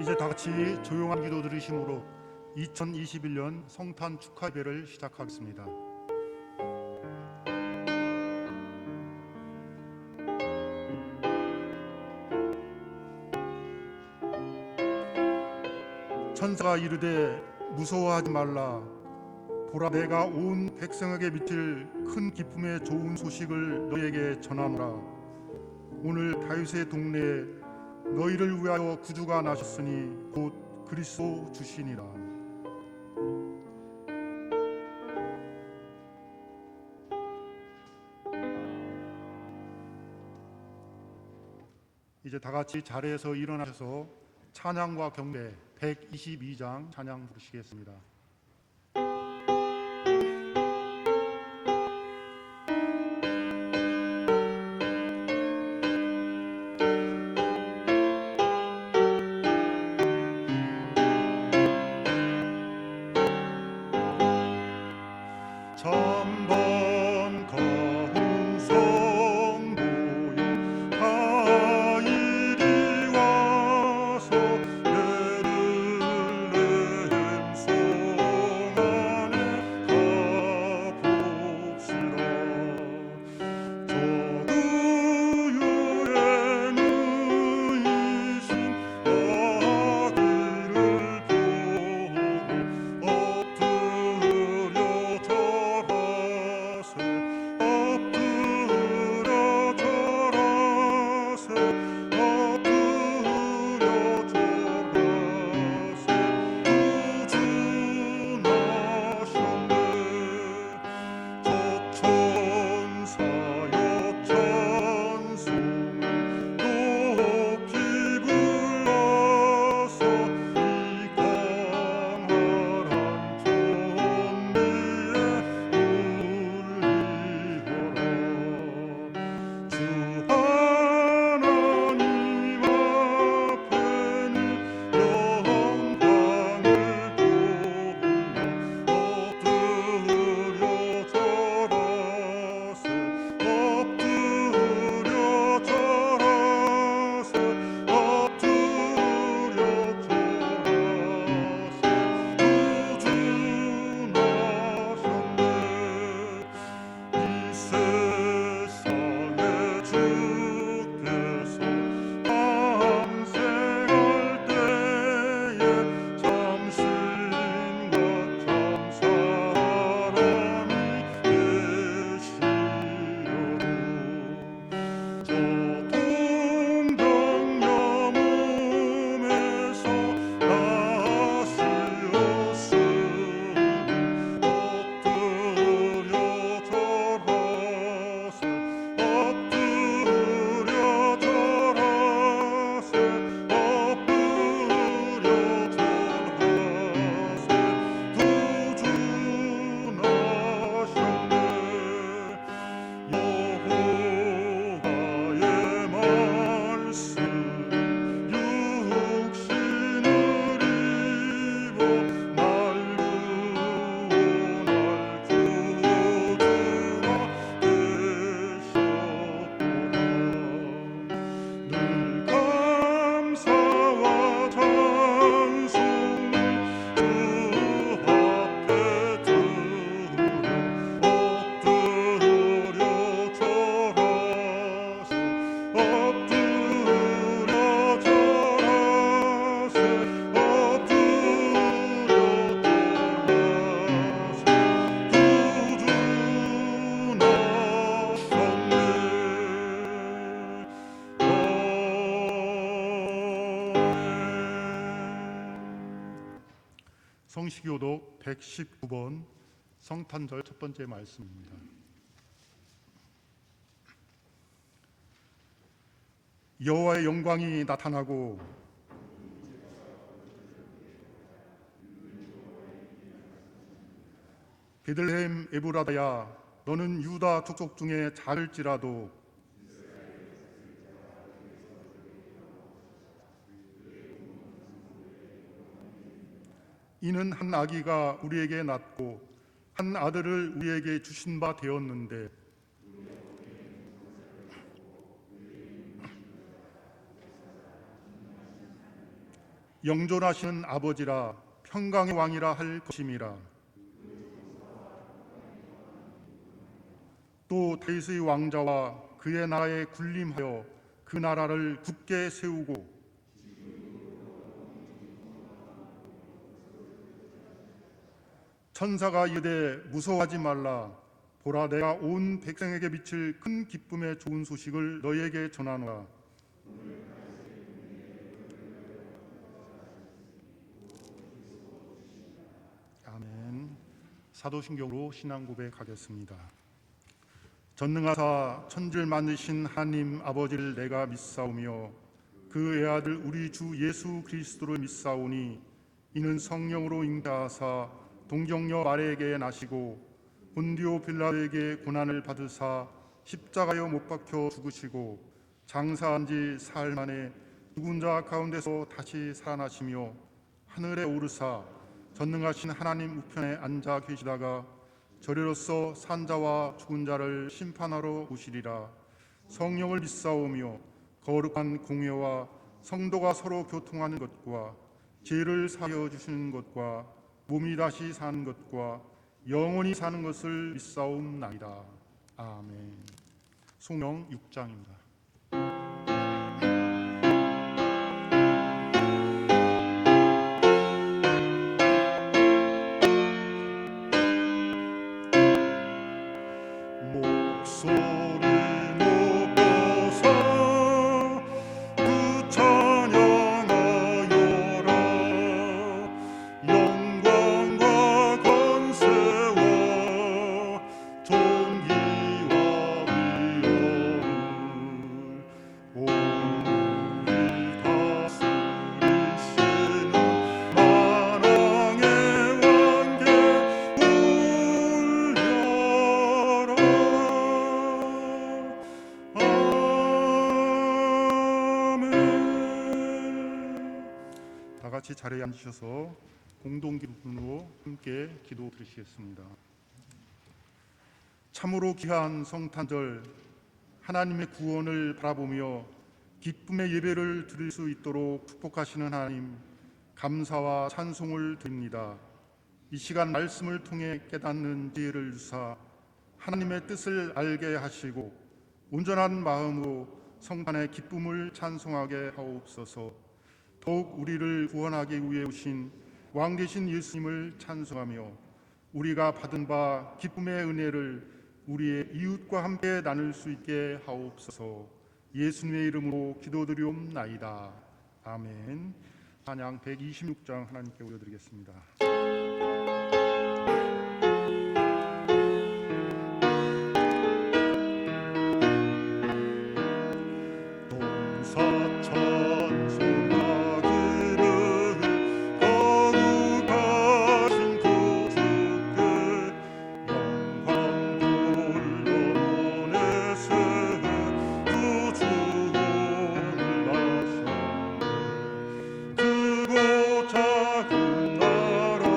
이제 다 같이 조용한 기도 들으심으로 2021년 성탄 축하 예배를 시작하겠습니다. 천사가 이르되 무서워하지 말라. 보라, 내가 온 백성에게 미칠 큰 기쁨의 좋은 소식을 너희에게 전하노라. 오늘 다윗의 동네에 너희를 위하여 구주가 나셨으니 곧 그리스도 주시니라. 이제 다 같이 자리에서 일어나셔서 찬양과 경배 122장 찬양 부르시겠습니다. 천번 거운 성도여 다 이리 와서 베들레헴 성 안에 가봅시다. 저구유에 누이신 아기를 보고 엎드려 절하세 엎드려 절하세 엎드려 절하세 구주 나셨네. 저 천사여 찬송을 높이 불러서 이 광활한 천비에 울리거라. 주 하나님 앞에는 영광을 돌리며 엎드려 절하세 엎드려 절하세 엎드려 절하세 구주 나셨네. 이 세상에 주께서 함생할 때에 참신과 참사람이 되시려고 저 동정녀 몸에서 나시었으니 엎드려 절하세 엎드려 절하세 엎드려 절하세 구주 나셨네. 여호와의 말씀 육신을 입어 날 구원할 구주가 되셨도다. 늘 감사와 찬송을 주 앞에 드려 엎드려 절하세 엎드려 절하세 엎드려 절하세 구주 나셨네. 성시교독 119번 성탄절 첫 번째 말씀입니다. 여호와의 영광이 나타나고 베들레헴 에브라다야, 너는 유다 족속 중에 작을지라도 이는 한 아기가 우리에게 낳고 한 아들을 우리에게 주신 바 되었는데 영존하시는 아버지라 평강의 왕이라 할 것임이라. 또 다윗의 왕자와 그의 나라에 군림하여 그 나라를 굳게 세우고 천사가 이르되 무서워하지 말라. 보라, 내가 온 백성에게 미칠 큰 기쁨의 좋은 소식을 너희에게 전하노라. 아멘. 사도신경으로 신앙 고백하겠습니다. 전능하사 천지를 만드신 하나님 아버지를 내가 믿사오며 그 외아들 우리 주 예수 그리스도를 믿사오니 이는 성령으로 잉태하사 동정녀 마리아에게 나시고 본디오 빌라도에게 고난을 받으사 십자가에 못 박혀 죽으시고 장사한 지 사흘 만에 죽은 자 가운데서 다시 살아나시며 하늘에 오르사 전능하신 하나님 우편에 앉아 계시다가 저리로서 산자와 죽은 자를 심판하러 오시리라. 성령을 믿사오며 거룩한 공회와 성도가 서로 교통하는 것과 죄를 사하여 주시는 것과 몸이 다시 사는 것과 영원히 사는 것을 믿사옵나이다. 아멘. 성령 6장입니다. 목소리 높여서 그 찬양하여라. 영광과 권세와 존귀와 위엄을 온 우리 다스리시는 만왕의 왕께 올려라. 다 같이 자리에 앉으셔서 공동 기도로 함께 기도 드리시겠습니다. 참으로 귀한 성탄절, 하나님의 구원을 바라보며 기쁨의 예배를 드릴 수 있도록 축복하시는 하나님, 감사와 찬송을 드립니다. 이 시간 말씀을 통해 깨닫는 지혜를 주사 하나님의 뜻을 알게 하시고 온전한 마음으로 성탄의 기쁨을 찬송하게 하옵소서. 더욱 우리를 구원하기 위해 오신 왕 되신 예수님을 찬송하며 우리가 받은 바 기쁨의 은혜를 우리의 이웃과 함께 나눌 수 있게 하옵소서. 예수님의 이름으로 기도드리옵나이다. 아멘. 찬양 126장 하나님께 올려드리겠습니다. 크고 작은 나라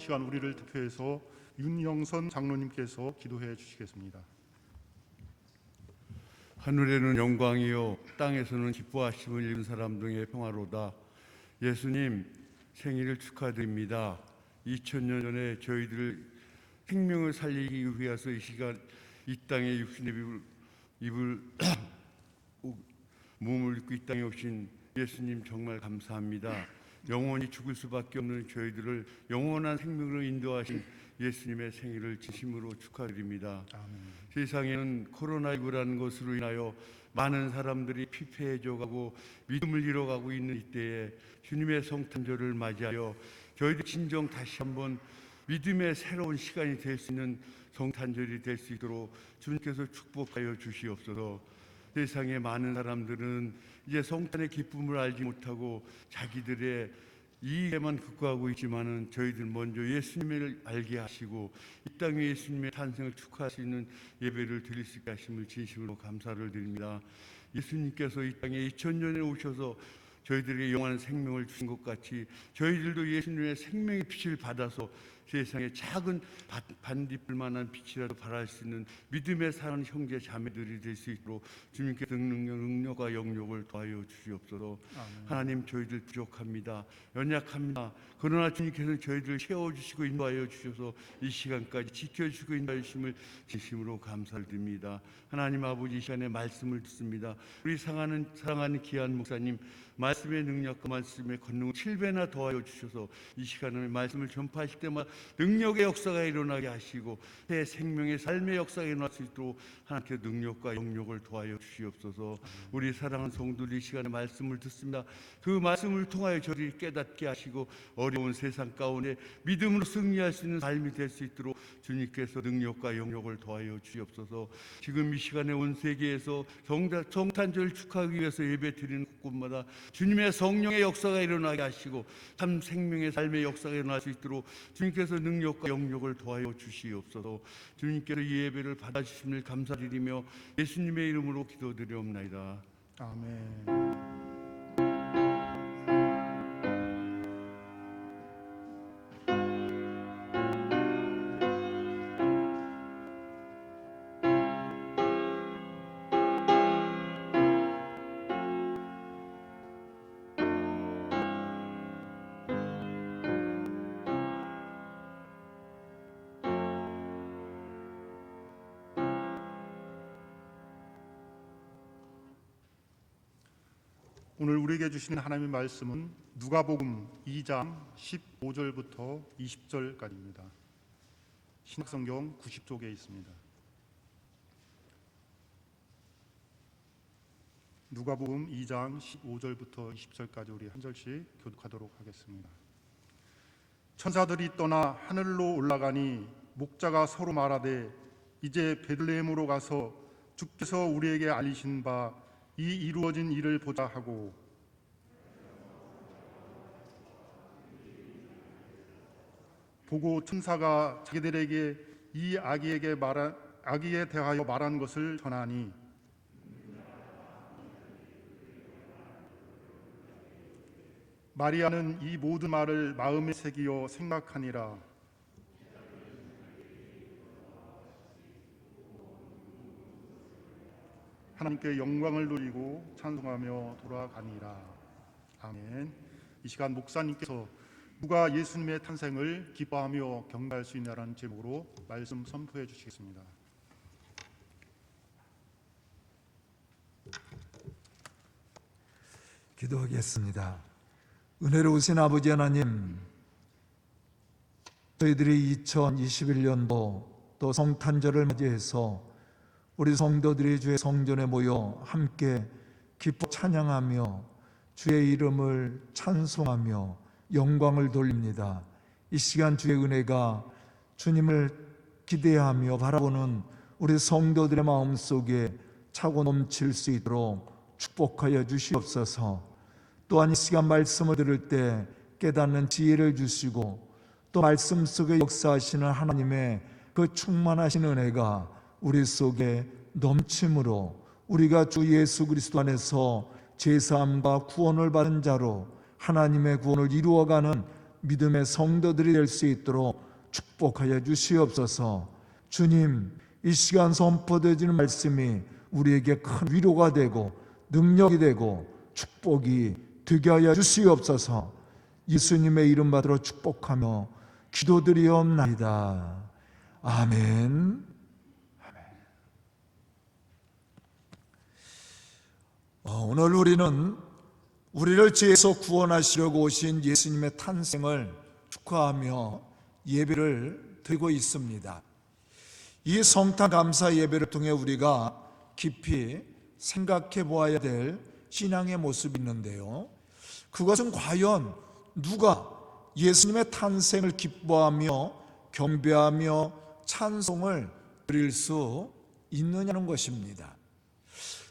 시간 우리를 대표해서 윤영선 장로님께서 기도해 주시겠습니다. 하늘에는 영광이요 땅에서는 기뻐하심을 입은 사람 등의 평화로다. 예수님 생일을 축하드립니다. 2000년 전에 저희들 생명을 살리기 위해서 이 시간 이 땅에 육신의 입을 몸을 입고 이 땅에 오신 예수님 정말 감사합니다. 영원히 죽을 수밖에 없는 저희들을 영원한 생명으로 인도하신 예수님의 생일을 진심으로 축하드립니다. 아멘. 세상에는 코로나19라는 것으로 인하여 많은 사람들이 피폐해져가고 믿음을 잃어가고 있는 이때에 주님의 성탄절을 맞이하여 저희들 진정 다시 한번 믿음의 새로운 시간이 될 수 있는 성탄절이 될 수 있도록 주님께서 축복하여 주시옵소서. 세상의 많은 사람들은 이제 성탄의 기쁨을 알지 못하고 자기들의 이익에만 급급하고 있지만은 저희들 먼저 예수님을 알게 하시고 이 땅에 예수님의 탄생을 축하할 수 있는 예배를 드릴 수 있게 하심을 진심으로 감사를 드립니다. 예수님께서 이 땅에 2000년에 오셔서 저희들에게 영원한 생명을 주신 것 같이 저희들도 예수님의 생명의 빛을 받아서 세상에 작은 반딧불만한 빛이라도 발할 수 있는 믿음의 사는 형제 자매들이 될 수 있도록 주님께서 능력과 영역을 더하여 주시옵소서. 하나님 저희들 부족합니다. 연약합니다. 그러나 주님께서는 저희들을 채워주시고 인도하여 주셔서 이 시간까지 지켜주시고 인도하여 주심을 진심으로 감사를 드립니다. 하나님 아버지 이 시간에 말씀을 듣습니다. 우리 사랑하는 귀한 목사님 말씀의 능력과 말씀의 권능을 7배나 더하여 주셔서 이 시간에 말씀을 전파하실 때마다 능력의 역사가 일어나게 하시고 새 생명의 삶의 역사가 일어날 수 있도록 하나님께 능력과 영역을 더하여 주시옵소서. 우리 사랑하는 성도들 이 시간에 말씀을 듣습니다. 그 말씀을 통하여 저희를 깨닫게 하시고 어려운 세상 가운데 믿음으로 승리할 수 있는 삶이 될 수 있도록 주님께서 능력과 영역을 더하여 주시옵소서. 지금 이 시간에 온 세계에서 성탄절 축하하기 위해서 예배 드리는 곳마다 주님의 성령의 역사가 일어나게 하시고 참 생명의 삶의 역사가 일어날 수 있도록 주님께서 능력과 영역을 더하여 주시옵소서. 주님께서 이 예배를 받아주심을 감사드리며 예수님의 이름으로 기도드리옵나이다. 아멘. 오늘 우리에게 주시는 하나님의 말씀은 누가복음 2장 15절부터 20절까지입니다. 신약성경 90쪽에 있습니다. 누가복음 2장 15절부터 20절까지 우리 한 절씩 교독하도록 하겠습니다. 천사들이 떠나 하늘로 올라가니 목자가 서로 말하되 이제 베들레헴으로 가서 주께서 우리에게 알리신 바 이 이루어진 일을 보자 하고 보고 천사가 자기들에게 이 아기에 대하여 말한 것을 전하니 마리아는 이 모든 말을 마음에 새기어 생각하니라. 하나님께 영광을 돌리고 찬송하며 돌아가니라. 아멘. 이 시간 목사님께서 누가 예수님의 탄생을 기뻐하며 경배할 수 있냐라는 제목으로 말씀 선포해 주시겠습니다. 기도하겠습니다. 은혜로우신 아버지 하나님, 저희들이 2021년도 또 성탄절을 맞이해서 우리 성도들이 주의 성전에 모여 함께 기뻐 찬양하며 주의 이름을 찬송하며 영광을 돌립니다. 이 시간 주의 은혜가 주님을 기대하며 바라보는 우리 성도들의 마음속에 차고 넘칠 수 있도록 축복하여 주시옵소서. 또한 이 시간 말씀을 들을 때 깨닫는 지혜를 주시고 또 말씀 속에 역사하시는 하나님의 그 충만하신 은혜가 우리 속에 넘침으로 우리가 주 예수 그리스도 안에서 죄사함과 구원을 받은 자로 하나님의 구원을 이루어가는 믿음의 성도들이 될 수 있도록 축복하여 주시옵소서. 주님, 이 시간 선포되어지는 말씀이 우리에게 큰 위로가 되고 능력이 되고 축복이 되게 하여 주시옵소서. 예수님의 이름 받들어 축복하며 기도드리옵나이다. 아멘. 오늘 우리는 우리를 죄에서 구원하시려고 오신 예수님의 탄생을 축하하며 예배를 드리고 있습니다. 이 성탄 감사 예배를 통해 우리가 깊이 생각해 보아야 될 신앙의 모습이 있는데요, 그것은 과연 누가 예수님의 탄생을 기뻐하며 경배하며 찬송을 드릴 수 있느냐는 것입니다.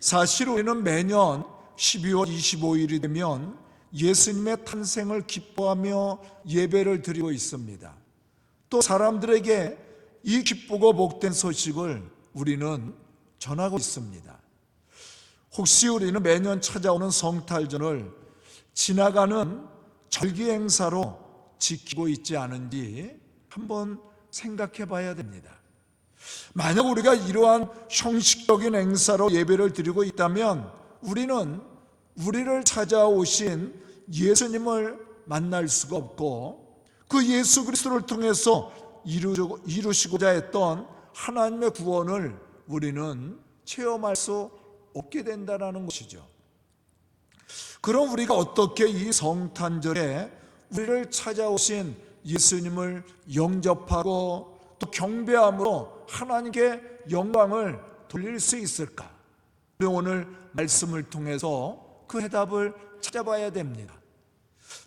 사실 우리는 매년 12월 25일이 되면 예수님의 탄생을 기뻐하며 예배를 드리고 있습니다. 또 사람들에게 이 기쁘고 복된 소식을 우리는 전하고 있습니다. 혹시 우리는 매년 찾아오는 성탄절을 지나가는 절기 행사로 지키고 있지 않은지 한번 생각해 봐야 됩니다. 만약 우리가 이러한 형식적인 행사로 예배를 드리고 있다면 우리는 우리를 찾아오신 예수님을 만날 수가 없고 그 예수 그리스도를 통해서 이루시고자 했던 하나님의 구원을 우리는 체험할 수 없게 된다는 것이죠. 그럼 우리가 어떻게 이 성탄절에 우리를 찾아오신 예수님을 영접하고 또 경배함으로 하나님께 영광을 돌릴 수 있을까? 우리 오늘 말씀을 통해서 그 해답을 찾아봐야 됩니다.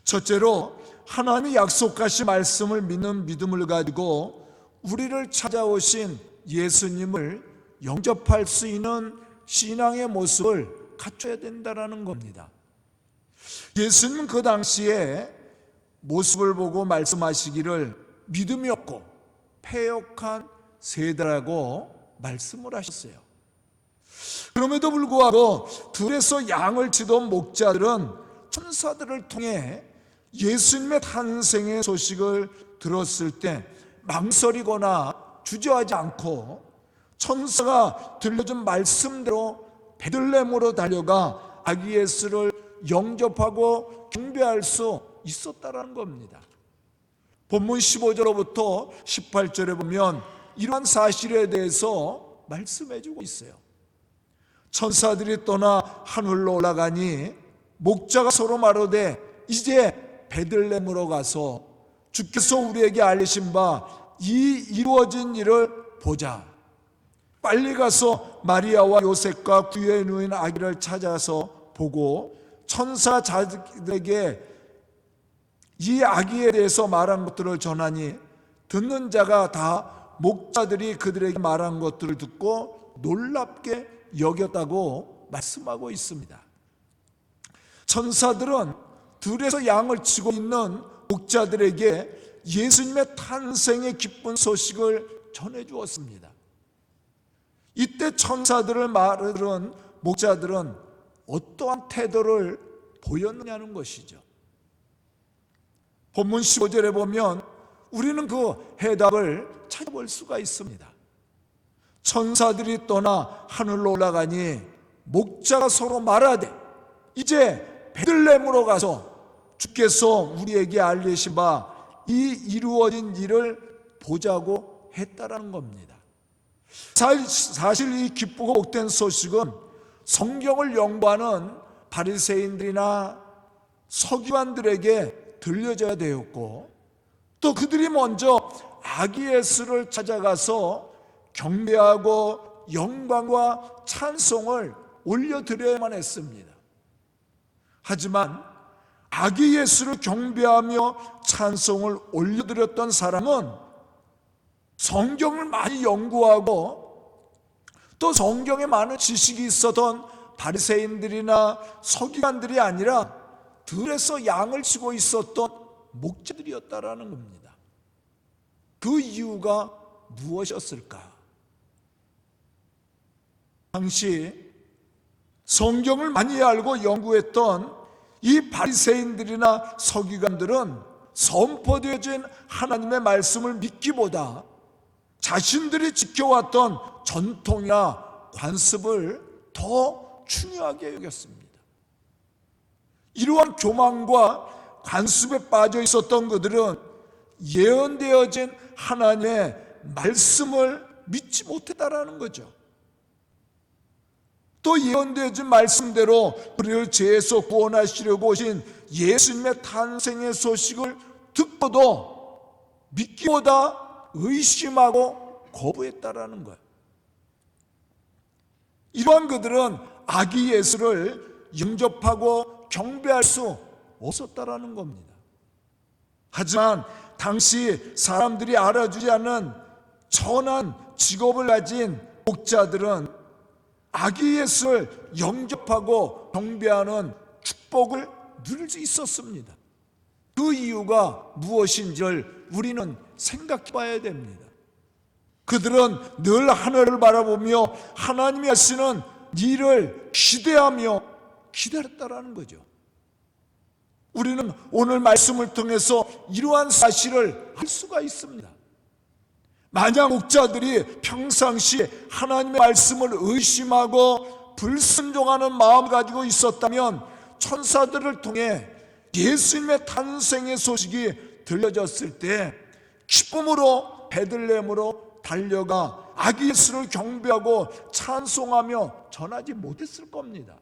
첫째로 하나님이 약속하신 말씀을 믿는 믿음을 가지고 우리를 찾아오신 예수님을 영접할 수 있는 신앙의 모습을 갖춰야 된다는 겁니다. 예수님은 그 당시에 모습을 보고 말씀하시기를 믿음이 없고 패역한 세대라고 말씀을 하셨어요. 그럼에도 불구하고 들에서 양을 치던 목자들은 천사들을 통해 예수님의 탄생의 소식을 들었을 때 망설이거나 주저하지 않고 천사가 들려준 말씀대로 베들레헴으로 달려가 아기 예수를 영접하고 경배할 수 있었다라는 겁니다. 본문 15절로부터 18절에 보면 이러한 사실에 대해서 말씀해 주고 있어요. 천사들이 떠나 하늘로 올라가니 목자가 서로 말하되 이제 베들레헴으로 가서 주께서 우리에게 알리신 바 이 이루어진 일을 보자. 빨리 가서 마리아와 요셉과 구유에 누인 아기를 찾아서 보고 천사 자들에게 이 아기에 대해서 말한 것들을 전하니 듣는 자가 다 목자들이 그들에게 말한 것들을 듣고 놀랍게 여겼다고 말씀하고 있습니다. 천사들은 들에서 양을 치고 있는 목자들에게 예수님의 탄생의 기쁜 소식을 전해 주었습니다. 이때 천사들을 말하는 목자들은 어떠한 태도를 보였느냐는 것이죠. 본문 15절에 보면 우리는 그 해답을 찾아볼 수가 있습니다. 천사들이 떠나 하늘로 올라가니 목자가 서로 말하되 이제 베들레헴으로 가서 주께서 우리에게 알리신 바 이 이루어진 일을 보자고 했다라는 겁니다. 사실 이 기쁘고 복된 소식은 성경을 연구하는 바리새인들이나 서기관들에게 들려져야 되었고 또 그들이 먼저 아기 예수를 찾아가서 경배하고 영광과 찬송을 올려드려야만 했습니다. 하지만 아기 예수를 경배하며 찬송을 올려드렸던 사람은 성경을 많이 연구하고 또 성경에 많은 지식이 있었던 바리새인들이나 서기관들이 아니라 들에서 양을 치고 있었던 목자들이었다라는 겁니다. 그 이유가 무엇이었을까? 당시 성경을 많이 알고 연구했던 이 바리새인들이나 서기관들은 선포되어진 하나님의 말씀을 믿기보다 자신들이 지켜왔던 전통이나 관습을 더 중요하게 여겼습니다. 이러한 교만과 관습에 빠져 있었던 그들은 예언되어진 하나님의 말씀을 믿지 못했다라는 거죠. 또 예언되어진 말씀대로 우리를 죄에서 구원하시려고 오신 예수님의 탄생의 소식을 듣고도 믿기보다 의심하고 거부했다라는 거예요. 이러한 그들은 아기 예수를 영접하고 경배할 수 없었다라는 겁니다. 하지만 당시 사람들이 알아주지 않은 천한 직업을 가진 목자들은 아기 예수를 영접하고 경배하는 축복을 누릴 수 있었습니다. 그 이유가 무엇인지를 우리는 생각해 봐야 됩니다. 그들은 늘 하늘을 바라보며 하나님이 하시는 일을 기대하며 기다렸다라는 거죠. 우리는 오늘 말씀을 통해서 이러한 사실을 알 수가 있습니다. 만약 목자들이 평상시 하나님의 말씀을 의심하고 불순종하는 마음을 가지고 있었다면 천사들을 통해 예수님의 탄생의 소식이 들려졌을 때 기쁨으로 베들레헴으로 달려가 아기 예수를 경배하고 찬송하며 전하지 못했을 겁니다.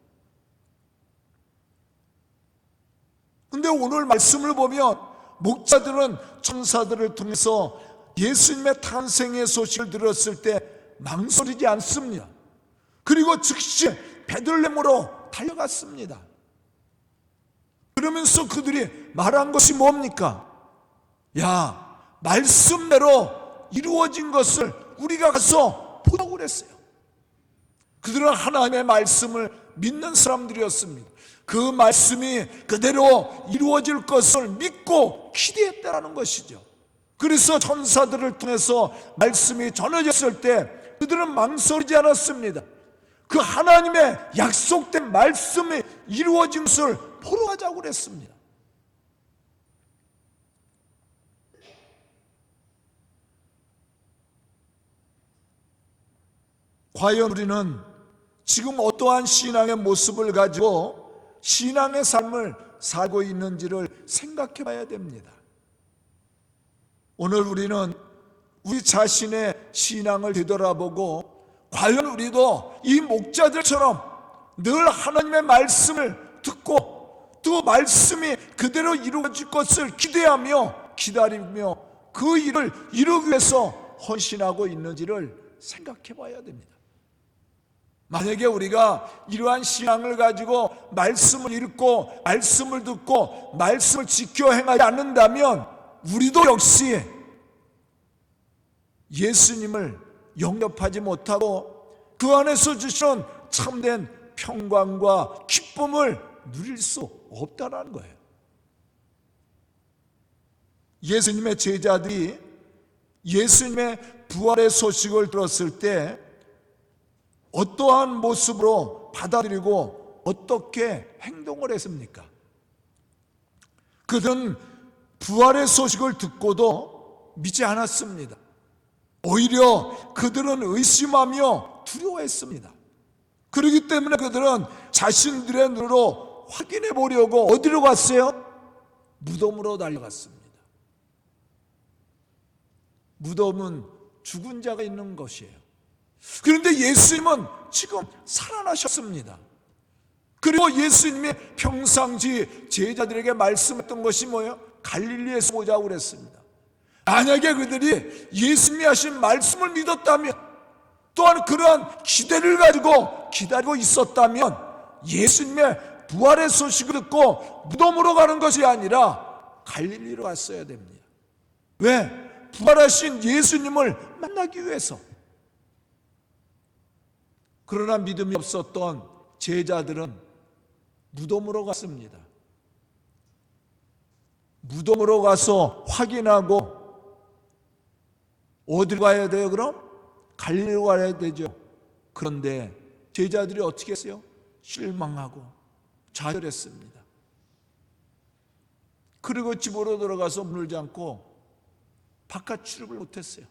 근데 오늘 말씀을 보면 목자들은 천사들을 통해서 예수님의 탄생의 소식을 들었을 때 망설이지 않습니다. 그리고 즉시 베들레헴으로 달려갔습니다. 그러면서 그들이 말한 것이 뭡니까? 야, 말씀대로 이루어진 것을 우리가 가서 보자고 그랬어요. 그들은 하나님의 말씀을 믿는 사람들이었습니다. 그 말씀이 그대로 이루어질 것을 믿고 기대했다라는 것이죠. 그래서 천사들을 통해서 말씀이 전해졌을 때 그들은 망설이지 않았습니다. 그 하나님의 약속된 말씀이 이루어진 것을 보러 가자고 그랬습니다. 과연 우리는 지금 어떠한 신앙의 모습을 가지고 신앙의 삶을 살고 있는지를 생각해 봐야 됩니다. 오늘 우리는 우리 자신의 신앙을 되돌아보고 과연 우리도 이 목자들처럼 늘 하나님의 말씀을 듣고 또 말씀이 그대로 이루어질 것을 기대하며 기다리며 그 일을 이루기 위해서 헌신하고 있는지를 생각해 봐야 됩니다. 만약에 우리가 이러한 신앙을 가지고 말씀을 읽고 말씀을 듣고 말씀을 지켜 행하지 않는다면 우리도 역시 예수님을 영접하지 못하고 그 안에서 주시는 참된 평강과 기쁨을 누릴 수 없다는 거예요. 예수님의 제자들이 예수님의 부활의 소식을 들었을 때 어떠한 모습으로 받아들이고 어떻게 행동을 했습니까? 그들은 부활의 소식을 듣고도 믿지 않았습니다. 오히려 그들은 의심하며 두려워했습니다. 그렇기 때문에 그들은 자신들의 눈으로 확인해 보려고 어디로 갔어요? 무덤으로 달려갔습니다. 무덤은 죽은 자가 있는 것이에요. 그런데 예수님은 지금 살아나셨습니다. 그리고 예수님이 평상시 제자들에게 말씀했던 것이 뭐예요? 갈릴리에서 오자고 그랬습니다. 만약에 그들이 예수님이 하신 말씀을 믿었다면 또한 그러한 기대를 가지고 기다리고 있었다면 예수님의 부활의 소식을 듣고 무덤으로 가는 것이 아니라 갈릴리로 갔어야 됩니다. 왜? 부활하신 예수님을 만나기 위해서. 그러나 믿음이 없었던 제자들은 무덤으로 갔습니다. 무덤으로 가서 확인하고 어디로 가야 돼요 그럼? 갈릴리로 가야 되죠. 그런데 제자들이 어떻게 했어요? 실망하고 좌절했습니다. 그리고 집으로 들어가서 문을 잠고 바깥 출입을 못했어요.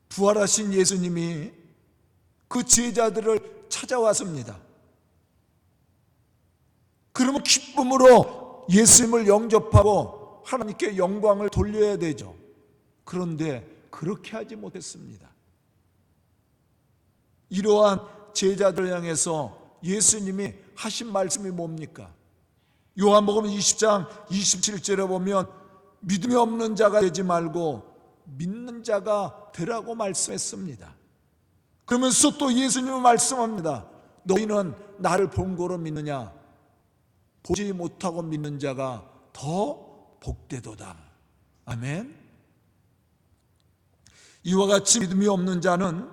부활하신 예수님이 그 제자들을 찾아왔습니다. 그러면 기쁨으로 예수님을 영접하고 하나님께 영광을 돌려야 되죠. 그런데 그렇게 하지 못했습니다. 이러한 제자들 향해서 예수님이 하신 말씀이 뭡니까? 요한복음 20장 27절에 보면 믿음이 없는 자가 되지 말고 믿는 자가 되라고 말씀했습니다. 그러면서 또 예수님은 말씀합니다. 너희는 나를 본 거로 믿느냐? 보지 못하고 믿는 자가 더 복되도다. 아멘. 이와 같이 믿음이 없는 자는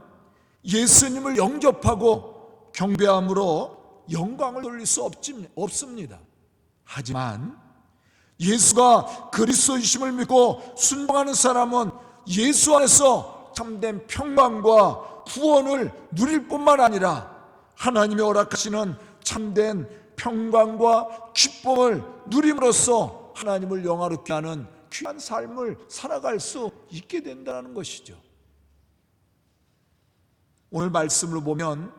예수님을 영접하고 경배함으로 영광을 돌릴 수 없습니다. 하지만 예수가 그리스도이심을 믿고 순종하는 사람은 예수 안에서 참된 평강과 구원을 누릴 뿐만 아니라 하나님의 허락하시는 참된 평강과 기쁨을 누림으로써 하나님을 영화롭게 하는 귀한 삶을 살아갈 수 있게 된다는 것이죠. 오늘 말씀을 보면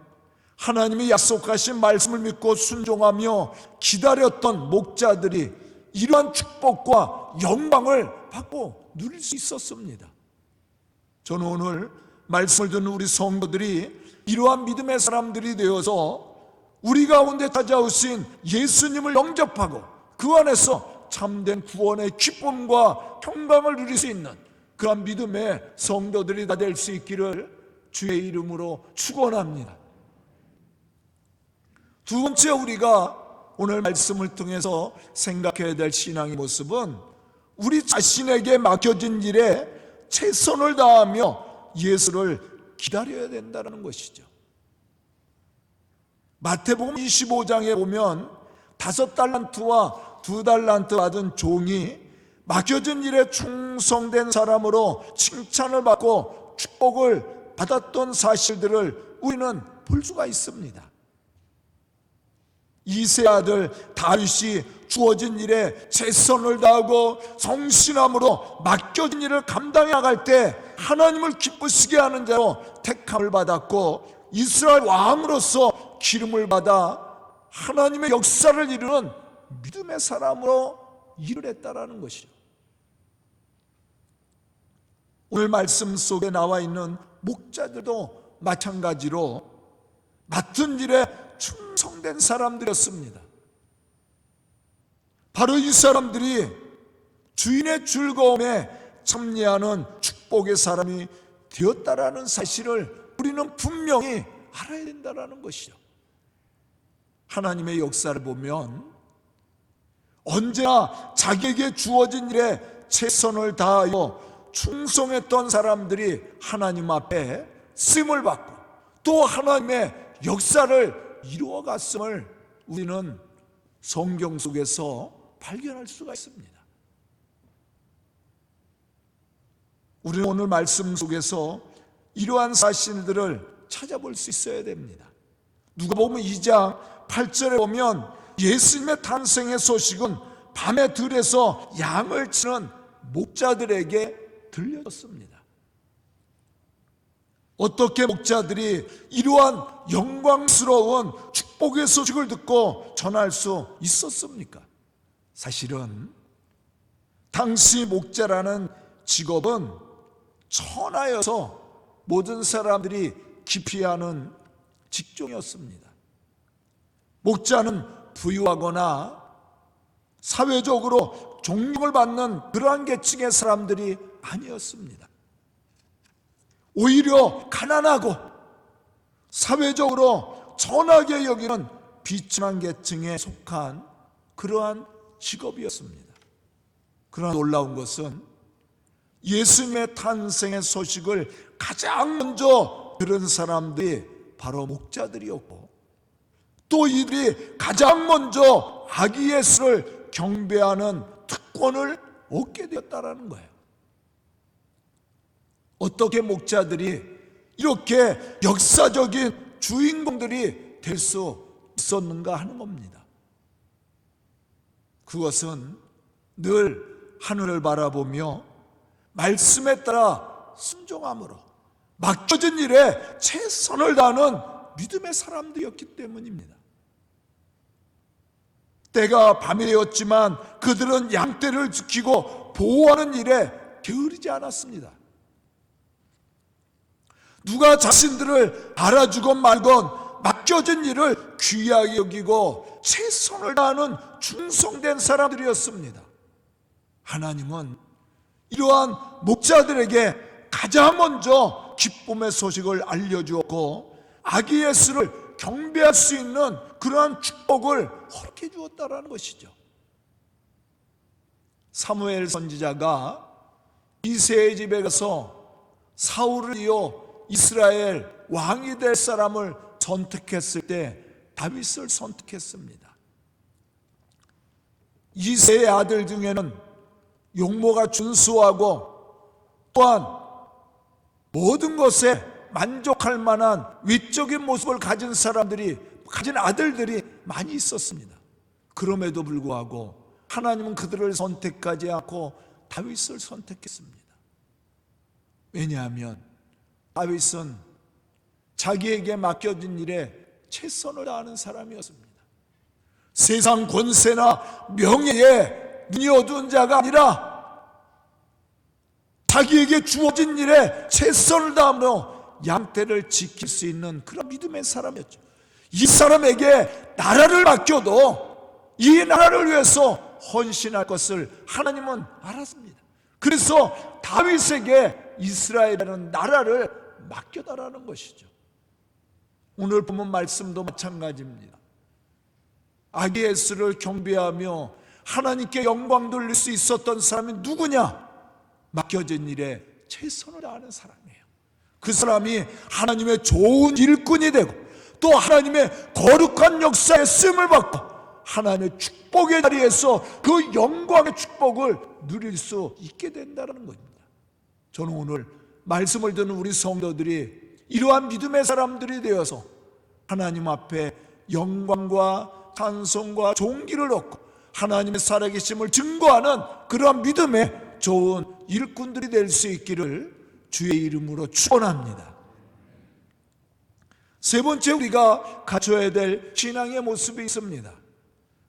하나님이 약속하신 말씀을 믿고 순종하며 기다렸던 목자들이 이러한 축복과 영광을 받고 누릴 수 있었습니다. 저는 오늘 말씀을 듣는 우리 성도들이 이러한 믿음의 사람들이 되어서 우리 가운데 찾아오신 예수님을 영접하고 그 안에서 참된 구원의 기쁨과 평강을 누릴 수 있는 그러한 믿음의 성도들이 다 될 수 있기를 주의 이름으로 축원합니다. 두 번째, 우리가 오늘 말씀을 통해서 생각해야 될 신앙의 모습은 우리 자신에게 맡겨진 일에 최선을 다하며 예수를 기다려야 된다는 것이죠. 마태복음 25장에 보면 5달란트와 2달란트 받은 종이 맡겨진 일에 충성된 사람으로 칭찬을 받고 축복을 받았던 사실들을 우리는 볼 수가 있습니다. 이세 아들 다윗이 주어진 일에 최선을 다하고 성실함으로 맡겨진 일을 감당해 나갈 때 하나님을 기쁘시게 하는 자로 택함을 받았고, 이스라엘 왕으로서 기름을 받아 하나님의 역사를 이루는 믿음의 사람으로 일을 했다라는 것이죠. 오늘 말씀 속에 나와 있는 목자들도 마찬가지로 맡은 일에 충성된 사람들이었습니다. 바로 이 사람들이 주인의 즐거움에 참여하는 축복의 사람이 되었다라는 사실을 우리는 분명히 알아야 된다는 것이죠. 하나님의 역사를 보면 언제나 자기에게 주어진 일에 최선을 다하여 충성했던 사람들이 하나님 앞에 쓰임을 받고 또 하나님의 역사를 이루어갔음을 우리는 성경 속에서 발견할 수가 있습니다. 우리는 오늘 말씀 속에서 이러한 사실들을 찾아볼 수 있어야 됩니다. 누가복음 2장 8절에 보면 예수님의 탄생의 소식은 밤에 들에서 양을 치는 목자들에게 들려졌습니다. 어떻게 목자들이 이러한 영광스러운 축복의 소식을 듣고 전할 수 있었습니까? 사실은 당시 목자라는 직업은 천하여서 모든 사람들이 기피하는 직종이었습니다. 목자는 부유하거나 사회적으로 존경을 받는 그러한 계층의 사람들이 아니었습니다. 오히려 가난하고 사회적으로 천하게 여기는 비천한 계층에 속한 그러한 직업이었습니다. 그러나 놀라운 것은 예수님의 탄생의 소식을 가장 먼저 들은 사람들이 바로 목자들이었고, 또 이들이 가장 먼저 아기 예수를 경배하는 특권을 얻게 되었다는 거예요. 어떻게 목자들이 이렇게 역사적인 주인공들이 될 수 있었는가 하는 겁니다. 그것은 늘 하늘을 바라보며 말씀에 따라 순종함으로 맡겨진 일에 최선을 다하는 믿음의 사람들이었기 때문입니다. 때가 밤이 되었지만 그들은 양떼를 지키고 보호하는 일에 게으르지 않았습니다. 누가 자신들을 알아주건 말건 맡겨진 일을 귀하게 여기고 최선을 다하는 충성된 사람들이었습니다. 하나님은 이러한 목자들에게 가장 먼저 기쁨의 소식을 알려주었고 아기 예수를 경배할 수 있는 그러한 축복을 허락해 주었다라는 것이죠. 사무엘 선지자가 이새의 집에 가서 사울을 이어 이스라엘 왕이 될 사람을 선택했을 때 다윗을 선택했습니다. 이새의 아들 중에는 용모가 준수하고 또한 모든 것에 만족할 만한 위적인 모습을 가진 아들들이 많이 있었습니다. 그럼에도 불구하고 하나님은 그들을 선택하지 않고 다윗을 선택했습니다. 왜냐하면 다윗은 자기에게 맡겨진 일에 최선을 다하는 사람이었습니다. 세상 권세나 명예에 눈이 어두운 자가 아니라 자기에게 주어진 일에 최선을 다하며 양떼를 지킬 수 있는 그런 믿음의 사람이었죠. 이 사람에게 나라를 맡겨도 이 나라를 위해서 헌신할 것을 하나님은 알았습니다. 그래서 다윗에게 이스라엘이라는 나라를 맡겨달라는 것이죠. 오늘 보면 말씀도 마찬가지입니다. 아기 예수를 경배하며 하나님께 영광 돌릴 수 있었던 사람이 누구냐? 맡겨진 일에 최선을 다하는 사람이에요. 그 사람이 하나님의 좋은 일꾼이 되고 또 하나님의 거룩한 역사에 쓰임을 받고 하나님의 축복의 자리에서 그 영광의 축복을 누릴 수 있게 된다는 겁니다. 저는 오늘 말씀을 듣는 우리 성도들이 이러한 믿음의 사람들이 되어서 하나님 앞에 영광과 찬송과 존귀를 얻고 하나님의 살아계심을 증거하는 그러한 믿음의 좋은 일꾼들이 될 수 있기를 주의 이름으로 축원합니다. 세 번째, 우리가 갖춰야 될 신앙의 모습이 있습니다.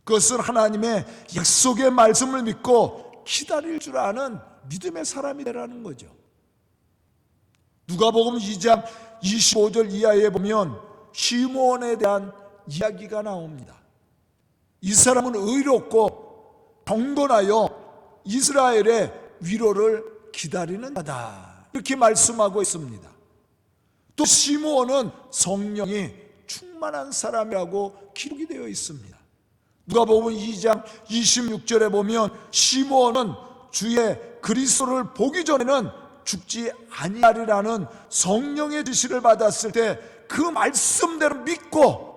그것은 하나님의 약속의 말씀을 믿고 기다릴 줄 아는 믿음의 사람이 되라는 거죠. 누가복음 2장 25절 이하에 보면 시므온에 대한 이야기가 나옵니다. 이 사람은 의롭고 경건하여 이스라엘의 위로를 기다리는 자다, 이렇게 말씀하고 있습니다. 또 시므온은 성령이 충만한 사람이라고 기록이 되어 있습니다. 누가복음 2장 26절에 보면 시므온은 주의 그리스도를 보기 전에는 죽지 아니하리라는 성령의 지시를 받았을 때 그 말씀대로 믿고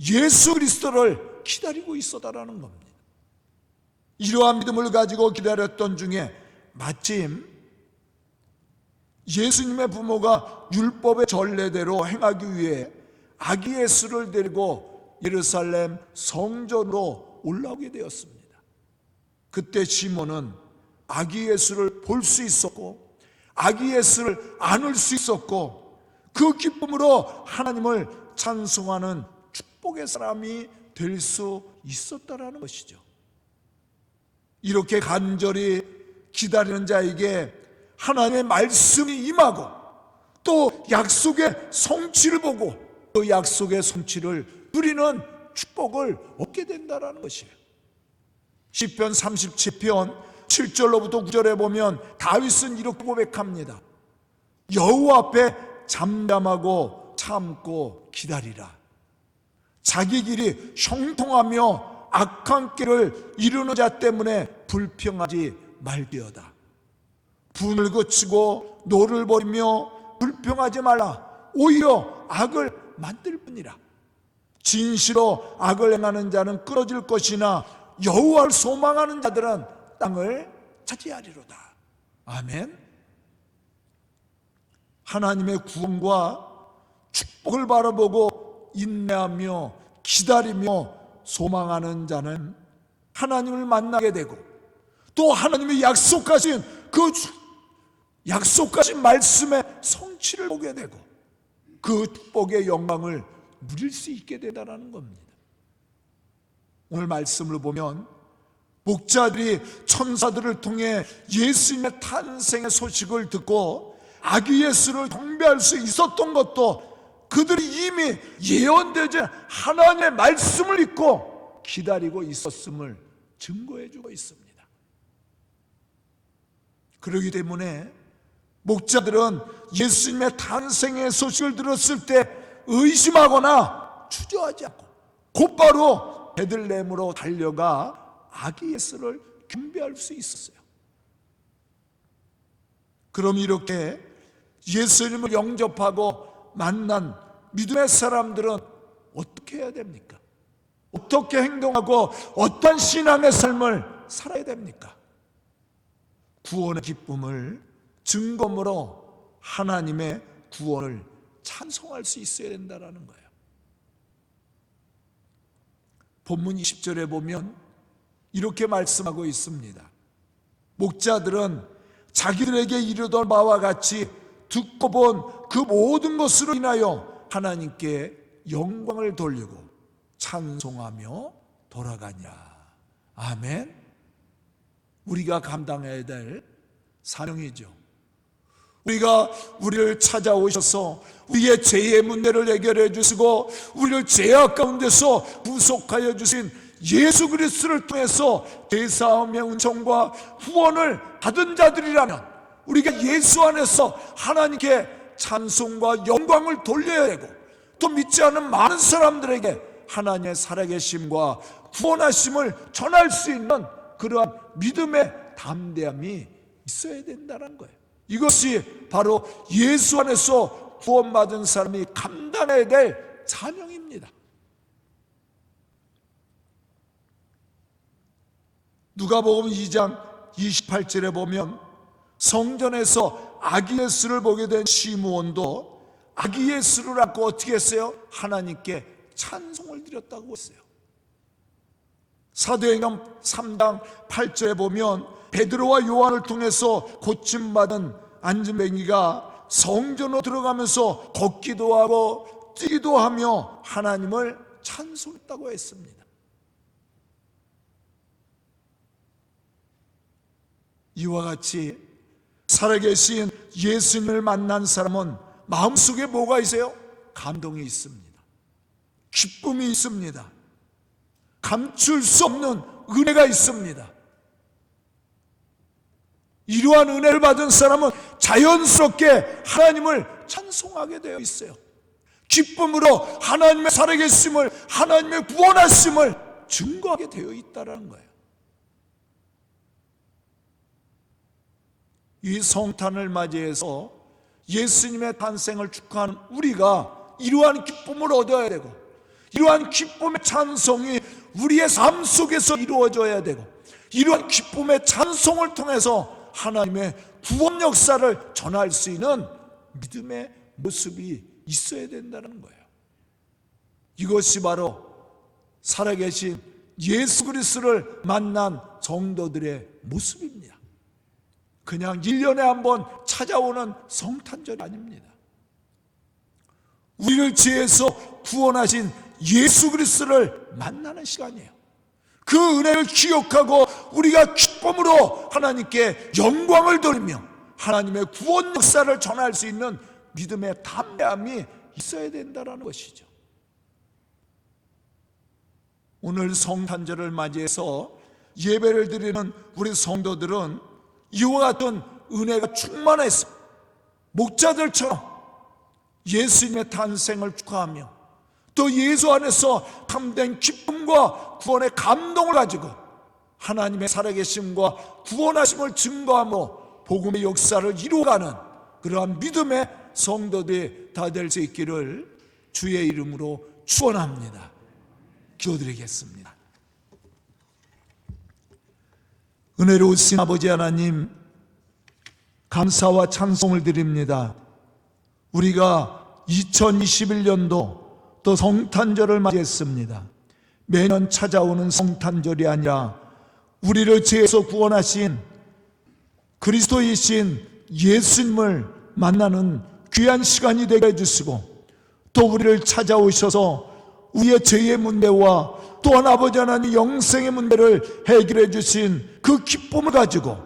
예수 그리스도를 기다리고 있었다라는 겁니다. 이러한 믿음을 가지고 기다렸던 중에 마침 예수님의 부모가 율법의 전례대로 행하기 위해 아기 예수를 데리고 예루살렘 성전으로 올라오게 되었습니다. 그때 시몬은 아기 예수를 볼 수 있었고 아기 예수를 안을 수 있었고 그 기쁨으로 하나님을 찬송하는 축복의 사람이 될 수 있었다라는 것이죠. 이렇게 간절히 기다리는 자에게 하나님의 말씀이 임하고 또 약속의 성취를 보고 그 약속의 성취를 누리는 축복을 얻게 된다는 것이에요. 시편 37편 7절로부터 9절에 보면 다윗은 이렇게 고백합니다. 여호와 앞에 잠잠하고 참고 기다리라. 자기 길이 형통하며 악한 길을 이루는 자 때문에 불평하지 말지어다. 분을 그치고 노를 버리며 불평하지 말라. 오히려 악을 만들 뿐이라. 진실로 악을 행하는 자는 끊어질 것이나 여호와를 소망하는 자들은 땅을 차지하리로다. 아멘. 하나님의 구원과 축복 축복을 바라보고 인내하며 기다리며 소망하는 자는 하나님을 만나게 되고, 또 하나님이 약속하신 그 약속하신 말씀의 성취를 보게 되고, 그 축복의 영광을 누릴 수 있게 되다라는 겁니다. 오늘 말씀을 보면 목자들이 천사들을 통해 예수님의 탄생의 소식을 듣고 아기 예수를 경배할 수 있었던 것도 그들이 이미 예언되지 하나님의 말씀을 믿고 기다리고 있었음을 증거해 주고 있습니다. 그렇기 때문에 목자들은 예수님의 탄생의 소식을 들었을 때 의심하거나 주저하지 않고 곧바로 베들레헴으로 달려가 아기 예수를 경배할 수 있었어요. 그럼 이렇게 예수님을 영접하고 만난 믿음의 사람들은 어떻게 해야 됩니까? 어떻게 행동하고 어떤 신앙의 삶을 살아야 됩니까? 구원의 기쁨을 증거물로 하나님의 구원을 찬송할 수 있어야 된다는 거예요. 본문 20절에 보면 이렇게 말씀하고 있습니다. 목자들은 자기들에게 이르던 바와 같이 듣고 본 그 모든 것으로 인하여 하나님께 영광을 돌리고 찬송하며 돌아가냐. 아멘. 우리가 감당해야 될 사명이죠. 우리가 우리를 찾아오셔서 우리의 죄의 문제를 해결해 주시고 우리를 죄악 가운데서 구속하여 주신 예수 그리스도를 통해서 죄사함의 은총과 구원을 받은 자들이라면 우리가 예수 안에서 하나님께 찬송과 영광을 돌려야 되고, 또 믿지 않은 많은 사람들에게 하나님의 살아계심과 구원하심을 전할 수 있는 그러한 믿음의 담대함이 있어야 된다는 거예요. 이것이 바로 예수 안에서 구원받은 사람이 감당해야 될 사명입니다. 누가복음 2장 28절에 보면 성전에서 아기 예수를 보게 된 시므온도 아기 예수를 안고 어떻게 했어요? 하나님께 찬송을 드렸다고 했어요. 사도행전 3장 8절에 보면 베드로와 요한을 통해서 고침받은 안진뱅이가 성전으로 들어가면서 걷기도 하고 뛰기도 하며 하나님을 찬송했다고 했습니다. 이와 같이 살아계신 예수님을 만난 사람은 마음속에 뭐가 있어요? 감동이 있습니다. 기쁨이 있습니다. 감출 수 없는 은혜가 있습니다. 이러한 은혜를 받은 사람은 자연스럽게 하나님을 찬송하게 되어 있어요. 기쁨으로 하나님의 살아계심을, 하나님의 구원하심을 증거하게 되어 있다는 거예요. 이 성탄을 맞이해서 예수님의 탄생을 축하하는 우리가 이러한 기쁨을 얻어야 되고, 이러한 기쁨의 찬송이 우리의 삶 속에서 이루어져야 되고, 이러한 기쁨의 찬송을 통해서 하나님의 구원 역사를 전할 수 있는 믿음의 모습이 있어야 된다는 거예요. 이것이 바로 살아계신 예수 그리스도를 만난 성도들의 모습입니다. 그냥 1년에 한 번 찾아오는 성탄절이 아닙니다. 우리를 죄에서 구원하신 예수 그리스도를 만나는 시간이에요. 그 은혜를 기억하고 우리가 기쁨으로 하나님께 영광을 돌리며 하나님의 구원 역사를 전할 수 있는 믿음의 담대함이 있어야 된다는 것이죠. 오늘 성탄절을 맞이해서 예배를 드리는 우리 성도들은 이와 같은 은혜가 충만해서 목자들처럼 예수님의 탄생을 축하하며 또 예수 안에서 참된 기쁨과 구원의 감동을 가지고 하나님의 살아계심과 구원하심을 증거하며 복음의 역사를 이루어가는 그러한 믿음의 성도들이 다 될 수 있기를 주의 이름으로 축원합니다. 기도드리겠습니다. 은혜로우신 아버지 하나님, 감사와 찬송을 드립니다. 우리가 2021년도 또 성탄절을 맞이했습니다. 매년 찾아오는 성탄절이 아니라 우리를 죄에서 구원하신 그리스도이신 예수님을 만나는 귀한 시간이 되게 해주시고, 또 우리를 찾아오셔서 우리의 죄의 문제와 또한 아버지 하나님 영생의 문제를 해결해 주신 그 기쁨을 가지고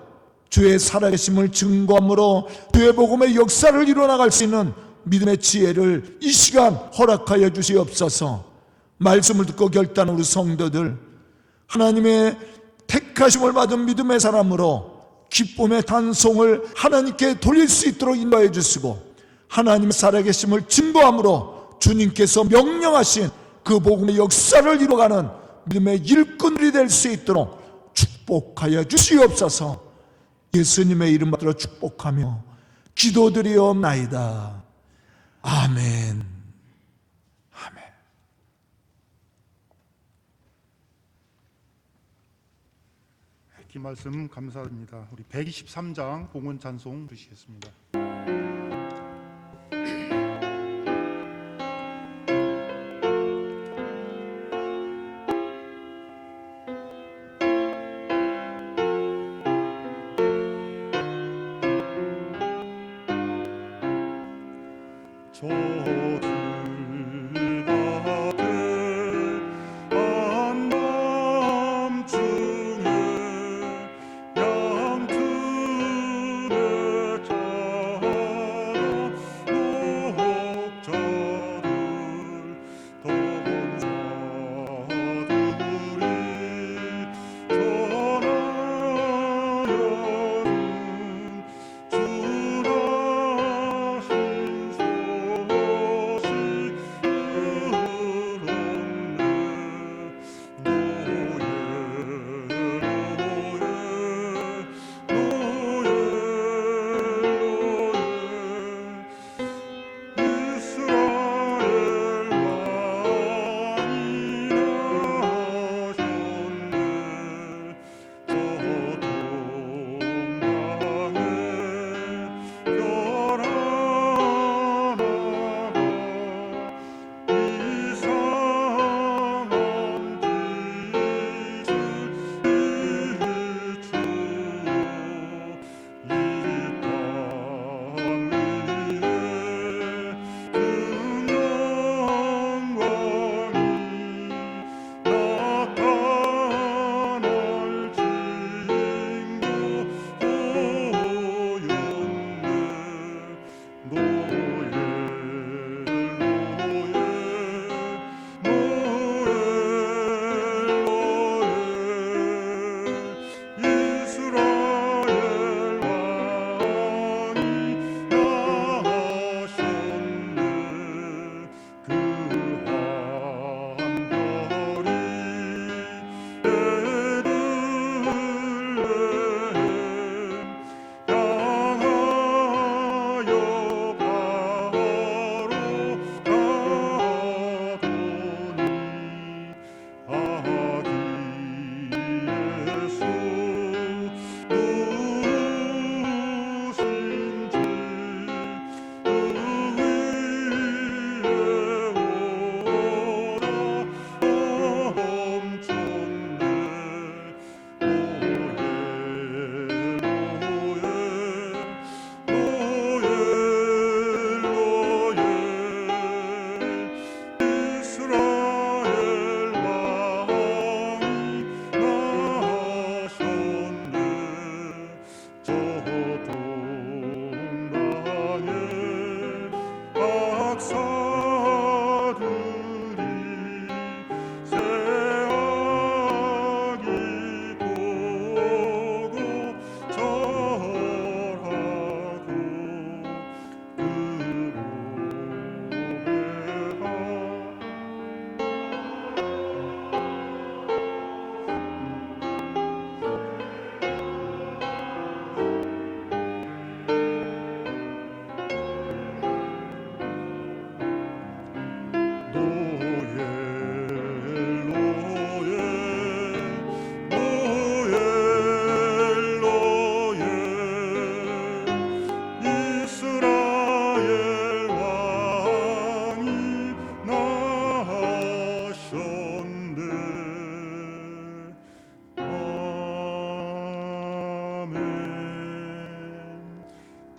주의 살아계심을 증거함으로 주의 복음의 역사를 이뤄나갈 수 있는 믿음의 지혜를 이 시간 허락하여 주시옵소서. 말씀을 듣고 결단한 우리 성도들, 하나님의 택하심을 받은 믿음의 사람으로 기쁨의 단송을 하나님께 돌릴 수 있도록 인도해 주시고, 하나님의 살아계심을 증거함으로 주님께서 명령하신 그 복음의 역사를 이뤄가는 믿음의 일꾼들이 될 수 있도록 축복하여 주시옵소서. 예수님의 이름 받들어 축복하며 기도드리옵나이다. 아멘. 아멘. 이 말씀 감사합니다. 우리 123장 봉헌 찬송 드리겠습니다.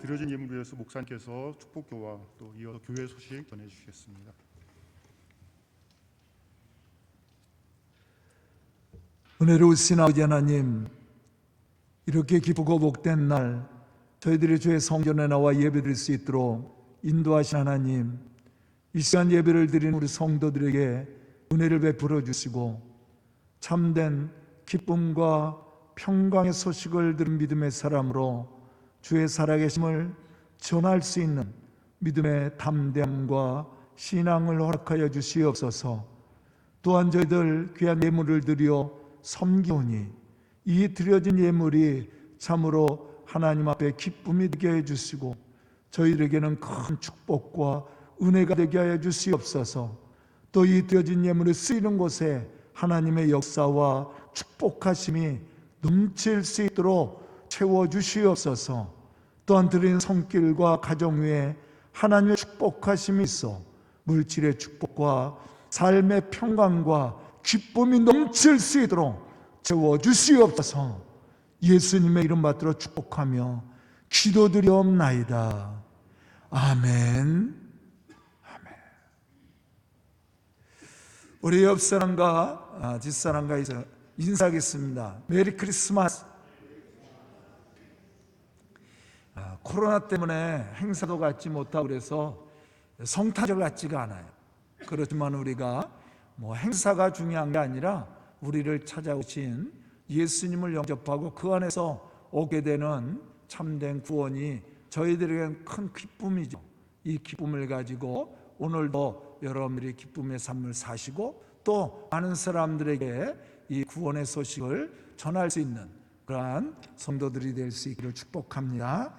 드려진 예물을 위해서 목사님께서 축복교와 또 이어서 교회 소식 전해주시겠습니다. 은혜로우신 아버지 하나님, 이렇게 기쁘고 복된 날 저희들이 주의 성전에 나와 예배드릴 수 있도록 인도하신 하나님, 이 시간 예배를 드리는 우리 성도들에게 은혜를 베풀어 주시고 참된 기쁨과 평강의 소식을 들은 믿음의 사람으로 주의 살아계심을 전할 수 있는 믿음의 담대함과 신앙을 허락하여 주시옵소서. 또한 저희들 귀한 예물을 드려 섬기오니 이 드려진 예물이 참으로 하나님 앞에 기쁨이 되게 해주시고 저희들에게는 큰 축복과 은혜가 되게 하여 주시옵소서. 또 이 드려진 예물이 쓰이는 곳에 하나님의 역사와 축복하심이 넘칠 수 있도록 채워주시옵소서. 또한 드린 손길과 가정 위에 하나님의 축복하심이 있어 물질의 축복과 삶의 평강과 기쁨이 넘칠 수 있도록 채워주시옵소서. 예수님의 이름 받들어 축복하며 기도드리옵나이다. 아멘. 우리 옆사람과 뒷사람과 인사하겠습니다. 메리 크리스마스. 코로나 때문에 행사도 갖지 못하고 그래서 성탄절 같지가 않아요. 그렇지만 우리가 행사가 중요한 게 아니라 우리를 찾아오신 예수님을 영접하고 그 안에서 오게 되는 참된 구원이 저희들에게는 큰 기쁨이죠. 이 기쁨을 가지고 오늘도 여러분들이 기쁨의 삶을 사시고 또 많은 사람들에게 이 구원의 소식을 전할 수 있는 그러한 성도들이 될 수 있기를 축복합니다.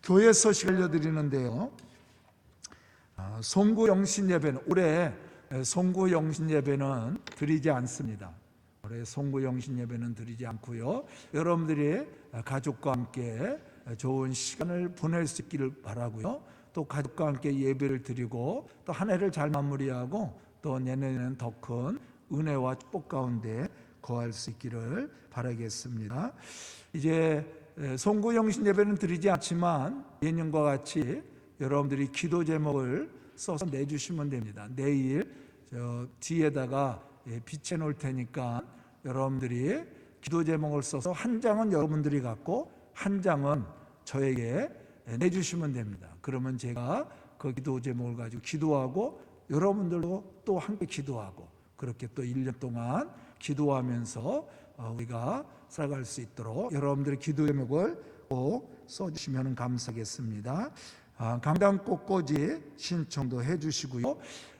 교회 소식 알려드리는데요, 송구영신 예배는 올해 송구영신 예배는 드리지 않습니다. 올해 송구영신 예배는 드리지 않고요, 여러분들이 가족과 함께 좋은 시간을 보낼 수 있기를 바라고요, 또 가족과 함께 예배를 드리고 또 한 해를 잘 마무리하고 또 내년에는 더 큰 은혜와 축복 가운데 거할 수 있기를 바라겠습니다. 이제 송구영신 예배는 드리지 않지만 예년과 같이 여러분들이 기도 제목을 써서 내주시면 됩니다. 내일 뒤에다가 비춰 놓을 테니까 여러분들이 기도 제목을 써서 한 장은 여러분들이 갖고 한 장은 저에게 내주시면 됩니다. 그러면 제가 그 기도 제목을 가지고 기도하고 여러분들도 또 함께 기도하고 그렇게 또 1년 동안 기도하면서 우리가 살아갈 수 있도록 여러분들의 기도 제목을 꼭 써주시면 감사하겠습니다. 강단 꽃꽂이 신청도 해주시고요.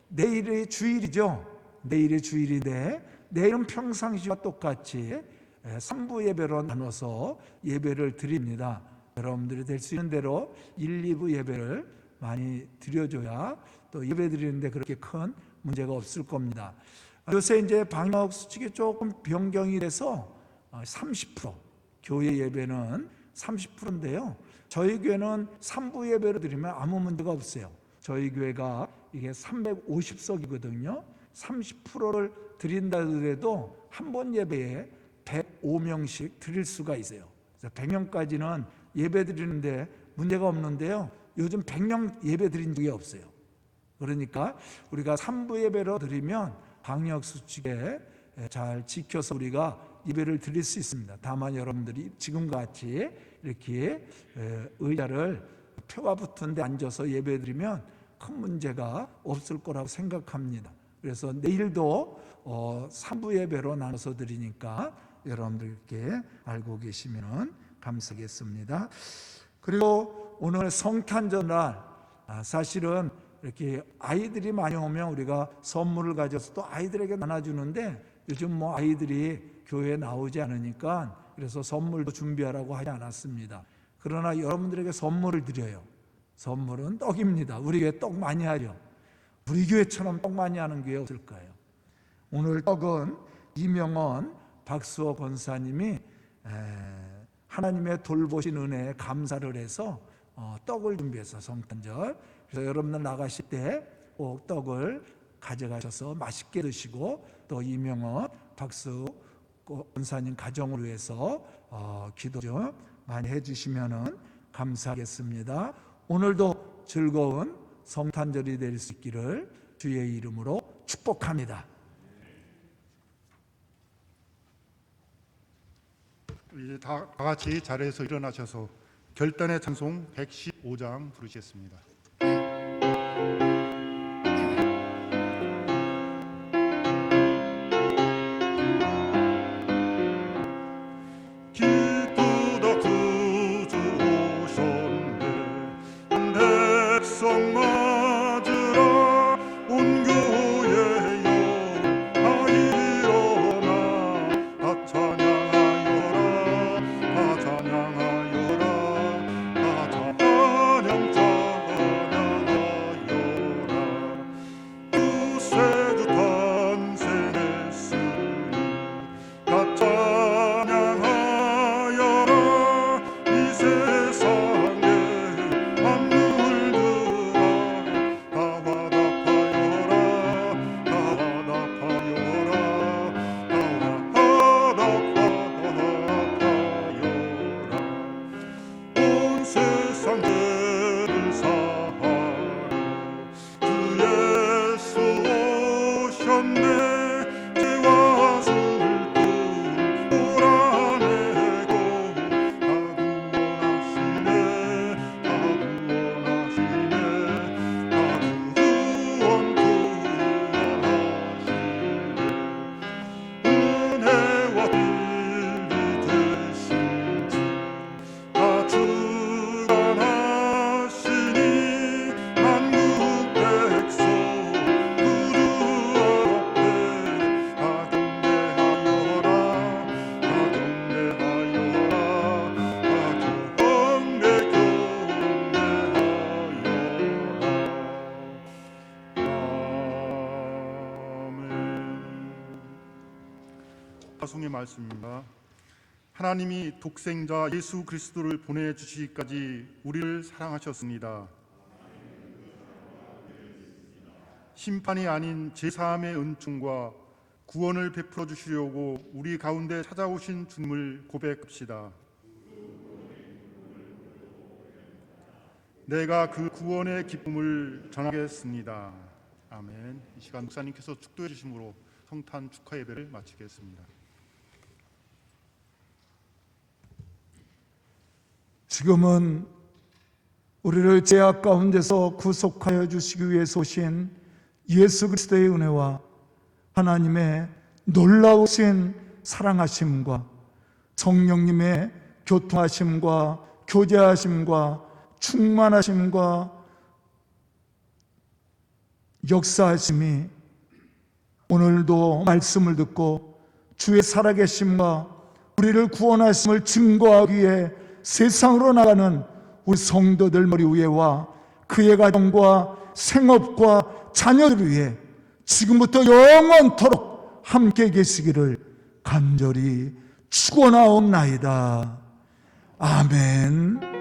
내일이 주일이죠. 내일이 주일인데 내일은 평상시와 똑같이 3부 예배로 나눠서 예배를 드립니다. 여러분들이 될 수 있는 대로 1, 2부 예배를 많이 드려줘야 또 예배 드리는데 그렇게 큰 문제가 없을 겁니다. 요새 이제 방역 수칙이 조금 변경이 돼서 30% 교회 예배는 30%인데요. 저희 교회는 3부 예배를 드리면 아무 문제가 없어요. 저희 교회가 이게 350석이거든요. 30%를 드린다 하더라도 한 번 예배에 105명씩 드릴 수가 있어요. 100명까지는 예배 드리는데 문제가 없는데요, 요즘 100명 예배 드린 적이 없어요. 그러니까 우리가 3부 예배로 드리면 방역 수칙에 잘 지켜서 우리가 예배를 드릴 수 있습니다. 다만 여러분들이 지금과 같이 이렇게 의자를 표가 붙은 데 앉아서 예배 드리면 큰 문제가 없을 거라고 생각합니다. 그래서 내일도 3부 예배로 나눠서 드리니까 여러분들께 알고 계시면 감사하겠습니다. 그리고 오늘 성탄절날 사실은 이렇게 아이들이 많이 오면 우리가 선물을 가져서 또 아이들에게 나눠주는데 요즘 아이들이 교회에 나오지 않으니까 그래서 선물도 준비하라고 하지 않았습니다. 그러나 여러분들에게 선물을 드려요. 선물은 떡입니다. 우리 교회 떡 많이 하죠. 우리 교회처럼 떡 많이 하는 교회 없을까요? 오늘 떡은 이명원 박수호 권사님이 하나님의 돌보신 은혜에 감사를 해서 떡을 준비해서 성탄절, 그래서 여러분들 나가실 때 꼭 떡을 가져가셔서 맛있게 드시고 또 이명원 박수 권사님 가정을 위해서 기도 좀 많이 해주시면 감사하겠습니다. 오늘도 즐거운 성탄절이 될 수 있기를 주의 이름으로 축복합니다. 이제 다 같이 자리에서 일어나셔서 결단의 찬송 115장 부르시겠습니다. 기쁘다 구주 오셨네 백성 맞으라 온 교회여 다 일어나 다 찬양하여라 다 찬양하여라 다 찬양 찬양하여라 구세주 탄생했으니 다 찬양하여라 이 세상에 만물들아 다 화답하여라 다 화답하여라 다 화답하여라 온 세상 죄를 사하려 주 예수 오셨네 죄와 슬픔 몰아내고 다 구원하시네 다 구원하시네 다 구원하시네 은혜와 진리 되신 주다 주관하시니 만국 백성 구주 앞에 다 경배하여라 다 경배하여라 다 경배하여라. 파송의 말씀입니다. 하나님이 독생자 예수 그리스도를 보내주시기까지 우리를 사랑하셨습니다. 심판이 아닌 제사함의 은총과 구원을 베풀어 주시려고 우리 가운데 찾아오신 주님을 고백합시다. 내가 그 구원의 기쁨을 전하겠습니다. 아멘. 이 시간 목사님께서 축도해 주심으로 성탄 축하 예배를 마치겠습니다. 지금은 우리를 죄악 가운데서 구속하여 주시기 위해서 오신 예수 그리스도의 은혜와 하나님의 놀라우신 사랑하심과 성령님의 교통하심과 교제하심과 충만하심과 역사하심이 오늘도 말씀을 듣고 주의 살아계심과 우리를 구원하심을 증거하기 위해 세상으로 나가는 우리 성도들 머리 위에와 그의 가정과 생업과 자녀들 위해 지금부터 영원토록 함께 계시기를 간절히 축원하옵나이다. 아멘.